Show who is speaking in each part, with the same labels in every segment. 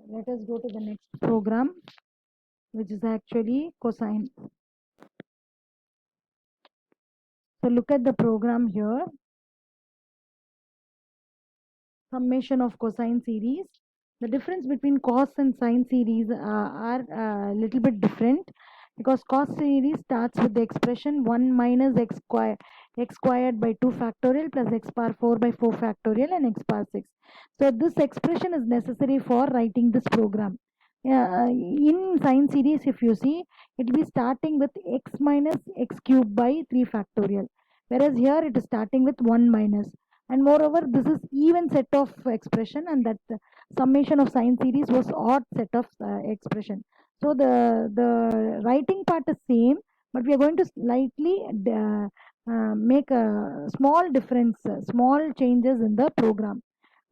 Speaker 1: Let us go to the next program, which is actually cosine. So look at the program here. Summation of cosine series. The difference between cos and sine series are a little bit different, because cos series starts with the expression 1 minus x squared by 2 factorial plus x power 4 by 4 factorial and x power 6. So this expression is necessary for writing this program. In sine series, if you see, it will be starting with x minus x cubed by 3 factorial, whereas here it is starting with 1 minus. And moreover, this is even set of expression, and that summation of sine series was odd set of expression. So the writing part is same, but we are going to slightly make a small difference, small changes in the program.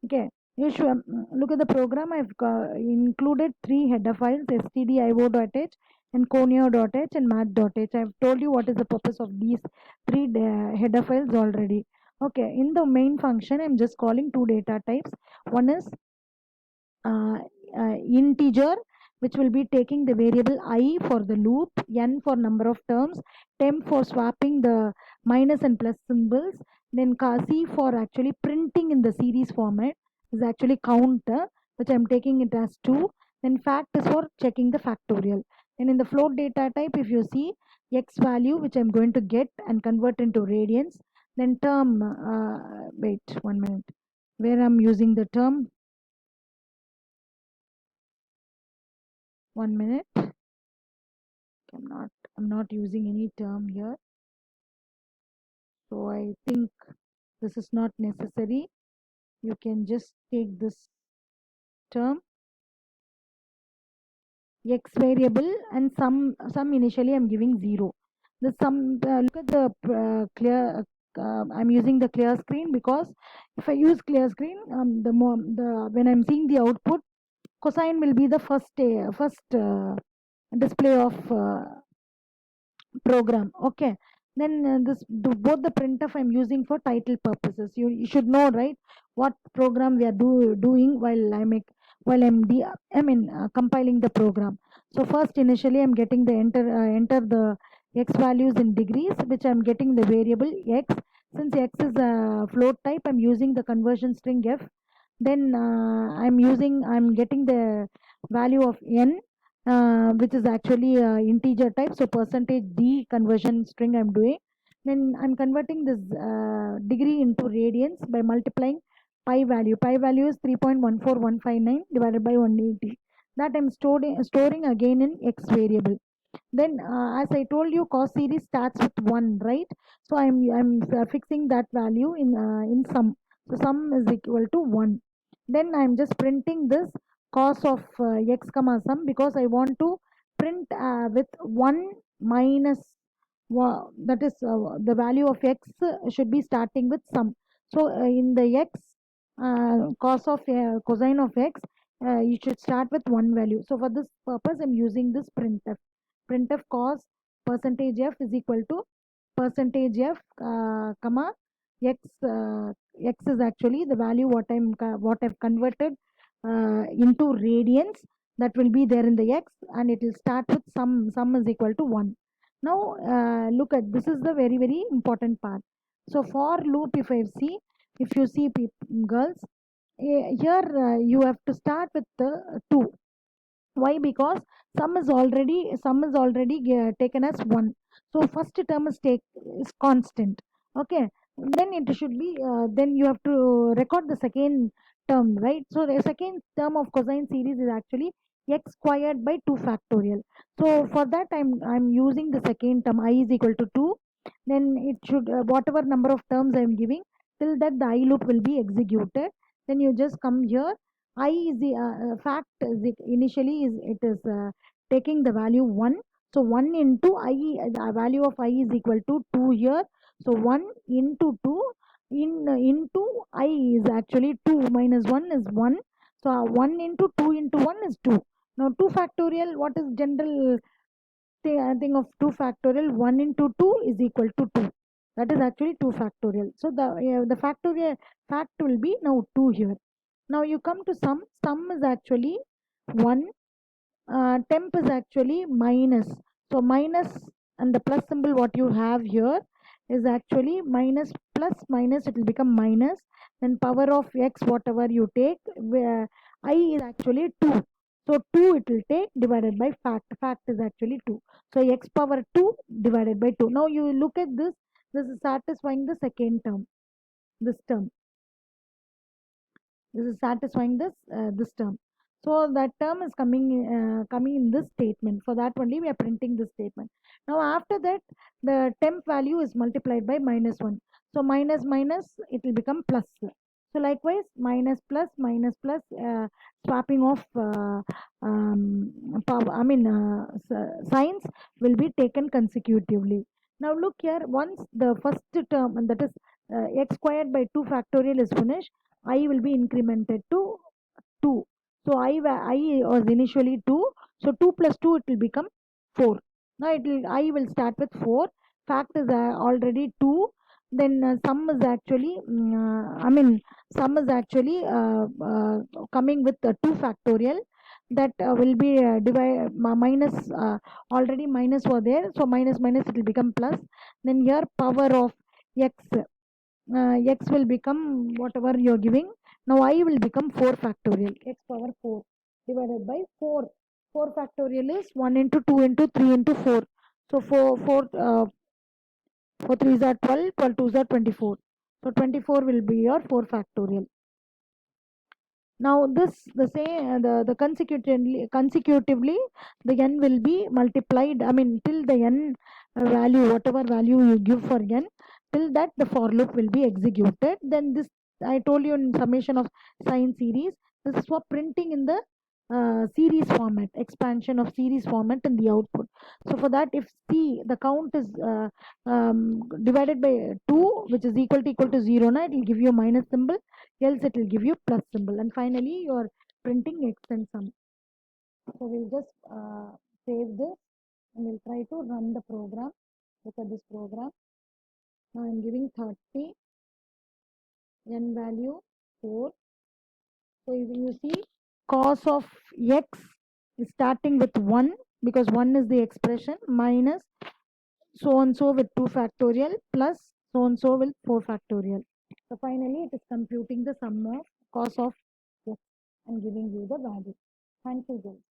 Speaker 1: Okay, you should look at the program. I've included 3 header files: stdio.h and conio.h and math.h. I've told you what is the purpose of these 3 header files already. Okay, in the main function, I'm just calling 2 data types. One is integer, which will be taking the variable I for the loop, n for number of terms, temp for swapping the minus and plus symbols, then C for actually printing in the series format is actually counter, which I'm taking it as 2. Then fact is for checking the factorial. And in the float data type, if you see x value, which I'm going to get and convert into radians, then term, wait 1 minute, where I'm using the term, 1 minute. I'm not using any term here, so I think this is not necessary. You can just take this term x variable, and some initially I'm giving 0. The sum, look at the clear, I'm using the clear screen, because if I use clear screen, when I'm seeing the output, cosine will be the first display of program. Okay, then both the printf I'm using for title purposes. You should know, right, what program we are doing while compiling the program. So first, initially I'm getting the enter the x values in degrees, which I'm getting the variable x. Since x is a float type, I'm using the conversion string f. Then I'm getting the value of n, which is actually integer type. So percentage d conversion string I'm doing. Then I'm converting this degree into radians by multiplying pi value. Pi value is 3.14159 divided by 180. That I'm storing again in x variable. Then as I told you, cos series starts with 1, right? So I'm fixing that value in sum. So sum is equal to 1. Then I'm just printing this cos of x comma sum, because I want to print with 1 minus that is the value of x should be starting with sum. So in the x cos of cosine of x, you should start with 1 value. So for this purpose, I'm using this printf. Printf cos percentage f is equal to percentage f comma x. X is actually the value what I've converted into radians, that will be there in the x, and it will start with sum is equal to 1. Now look at this, is the very very important part. So for loop, if you see girls, here you have to start with the 2. Why? Because sum is already taken as 1. So first term is constant. Okay, then it should be then you have to record the second term, right? So the second term of cosine series is actually x squared by 2 factorial. So for that, I'm using the second term, I is equal to 2. Then it should whatever number of terms I'm giving, till that the I loop will be executed. Then you just come here. I is the fact is initially is it is taking the value 1. So 1 into I, the value of I is equal to 2 here. So 1 into 2 into I is actually 2 minus 1 is 1. So 1 into 2 into 1 is 2. Now 2 factorial, what is general thing of 2 factorial? 1 into 2 is equal to 2. That is actually 2 factorial. So the factorial fact will be now 2 here. Now you come to sum. Sum is actually 1. Temp is actually minus. So minus and the plus symbol what you have here is actually minus plus minus, it will become minus. Then power of x whatever you take, where I is actually 2. So 2 it will take divided by fact. Fact is actually 2. So x power 2 divided by 2. Now you look at this. This is satisfying the second term. This term. This is satisfying this term. So that term is coming in this statement. For that only we are printing this statement. Now after that, the temp value is multiplied by minus 1. So minus minus, it will become plus. So likewise, minus plus, swapping of power, signs will be taken consecutively. Now look here, once the first term, and that is x squared by 2 factorial is finished, I will be incremented to 2. So I was initially 2. So 2 plus 2 it will become 4. Now I will start with 4. Fact is already 2. Then sum is actually sum is actually coming with 2 factorial. That will be divide minus, already minus were there. So minus minus it will become plus. Then here power of x, x will become whatever you're giving. Now I will become 4 factorial, x power 4 divided by 4. 4 factorial is 1 into 2 into 3 into 4. So 4 3s are 12, 12 2s are 24. So 24 will be your 4 factorial. Now this the same, the consecutively the n will be multiplied. I mean till the n value, whatever value you give for n, till that the for loop will be executed. Then this I told you in summation of sine series. This is for printing in the series format, expansion of series format in the output. So for that, if c the count is divided by 2, which is equal to 0, na, it will give you a minus symbol, else it will give you plus symbol, and finally you are printing x and sum. So we'll just save this and we'll try to run the program. Look at this program. Now I'm giving 30, n value 4. So you see cos of x is starting with 1, because 1 is the expression, minus so and so with 2 factorial, plus so and so with 4 factorial. So finally it is computing the sum of cos of x and giving you the value. Thank you guys.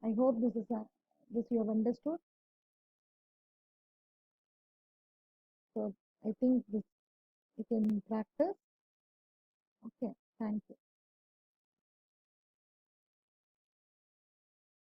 Speaker 1: I hope this you have understood. So I think this you can practice. Okay, thank you.